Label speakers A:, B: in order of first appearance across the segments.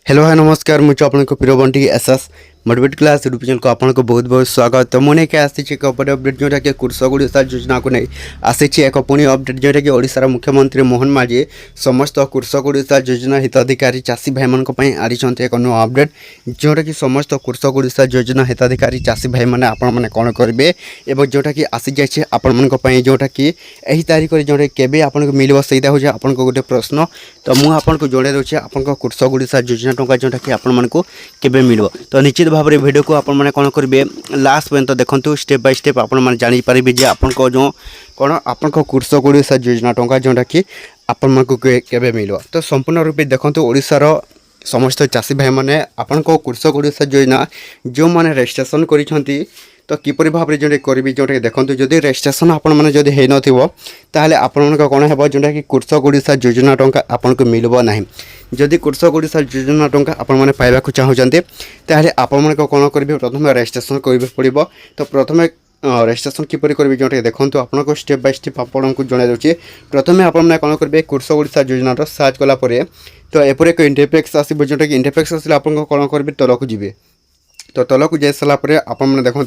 A: Hello hi नमस्कार मुझे आपको प्रिय Bunty SS motivate class YouTube channel को आपको बहुत बहुत स्वागत। तो मुझे क्या आसी एक अपडेट जोटा कि कृषक ओडिशा योजना को नहीं आसी एक पुणी अपडेट जोटा कि ओडिशार मुख्यमंत्री मोहन माझी समस्त कृषक ओडिशा योजना हिताधिकारी चाषी भाई मान आनी एक नुआ अपडेट जोटा कि समस्त कृषक ओडिशा योजना हिताधिकारी चाषी भाई मैंने आपण मैंने कौन करेंगे और जोटा कि आसी जाए आपण जोटा कि यही तारीख में जोटा केवे आपको मिल सहीटा हूँ आपको गोटे प्रश्न। तो मुझे जड़े दूसरे आप कृषक ओडिशा योजना टंका जोटा कि आपको केवे मिल। तो निश्चित भाव में वीडियो को आपने कौन करेंगे लास्ट पर्यंत देखो स्टेप बाय स्टेप आपने जानीपारे जे आपको जो कौन आपको कृषक ओडिशा योजना टंका जोटा कि आपको केवे मिल। तो संपूर्ण रूपे देखो ओडिशार समस्त चाषी भाई मैंने आपको कृषक ओडिशा योजना जो मैंने रजिस्ट्रेशन कर तो किपर भाव में जोटे करी जोटा देखो जदि रजिस्ट्रेशन आपने नताले आपण कौन है जोटा कि कृषक ओडिशा योजना टंका आपको मिल ना। जदि कृषक ओडिशा योजना टंका आपने पाइबा चाहते ताहले आपण कौन करेंगे प्रथम रजिस्ट्रेशन कर पड़ो। तो प्रथम रजिस्ट्रेशन किपर करेंगे जोटा देखो आपको स्टेप बाय स्टेप आपको जन दूसरे प्रथम आपने कौन करेंगे कृषक ओडिशा योजना सर्च कलापर तो एपर एक इंटरफेस आसो जोटा कि इंटरफेस आसले आप कौन करेंगे तलक जी। तो तलक जा सारापर आपने देखो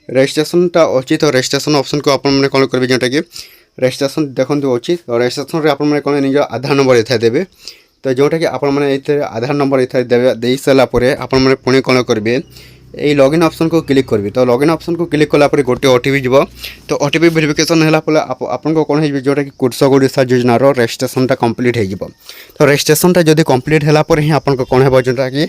A: रजिस्ट्रेशनटा अच्छी तो रजिस्ट्रेशन ऑप्शन को आपने कौन करेंगे जोटा कि रजिस्ट्रेशन देखो अच्छी तो रजिस्ट्रेशन आपने कौन निज आधार नंबर ये देवे। तो जोटा कि आपने आधार नंबर ये दे सारापर आपने पुणी कौन करेंगे ये लॉगिन ऑप्शन को क्लिक करेंगे। तो लॉगिन ऑप्शन को क्लिक कलापर गोटे ओटीपी जीव। तो ओटीपी वेरिफिकेशन है आपको कौन है जोटा कि कृषक ओडिशा योजनार रजिस्ट्रेशनटा कंप्लीट हो। तो रजिस्ट्रेशनटा जब कंप्लीट है ही आपको कौन है जोटा कि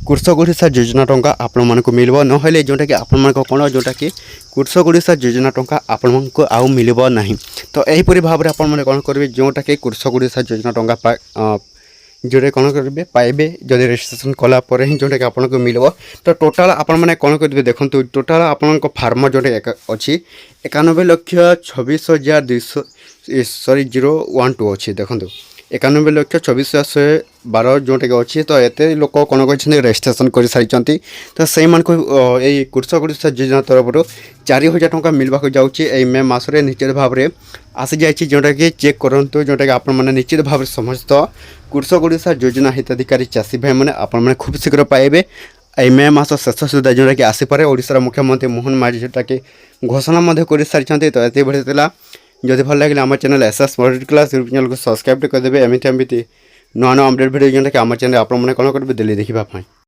A: कृषक ओडिशा योजना टंका आपण को मिल ना जोटा कि आपण कौन जोटा कि कृषक ओडिशा योजना टंका आपण को आउ मिल ना। तो यहीपरि भाव में आपने कौन करेंगे जोटा कि कृषक ओडिशा योजना टंका जोटे कौन करेंगे पाइबे जब रजिस्ट्रेशन कलापर ही जोटा कि आपको मिल। तो टोटाल आपने कौन करेंगे देखो टोटाल आपण फार्म जोटे अच्छी 91,26,200 सॉरी 012 अच्छी देखो 91,26,112 जोटा कि अच्छी। तो ये लोक कौन कर रजिस्ट्रेशन कर सारी तो से यही कृषक ओडिशा योजना तरफ 4,000 टंका मिलवा जाऊँगी मे मसरे निश्चित भाव में आसी जाए जोटा कि चेक करूँ जोटा कि आपने निश्चित भाव में समस्त कृषक ओडिशा योजना हिताधिकारी चाषी भाई मैंने आपने खूब शीघ्र पाइबे मे मास शेष सुधा जोटा कि आसपे ओडिशार मुख्यमंत्री मोहन माझी जोटा कि घोषणा कर सारी। तो ये बढ़ी जदि भल लगे आम channel SS motivate class YouTube channel को सब्सक्राइब करदे एमती नुआ नुआ अपडेट भिडियो जोटा कि आम चैनल आपने कौन करेंगे दिल्ली देखा।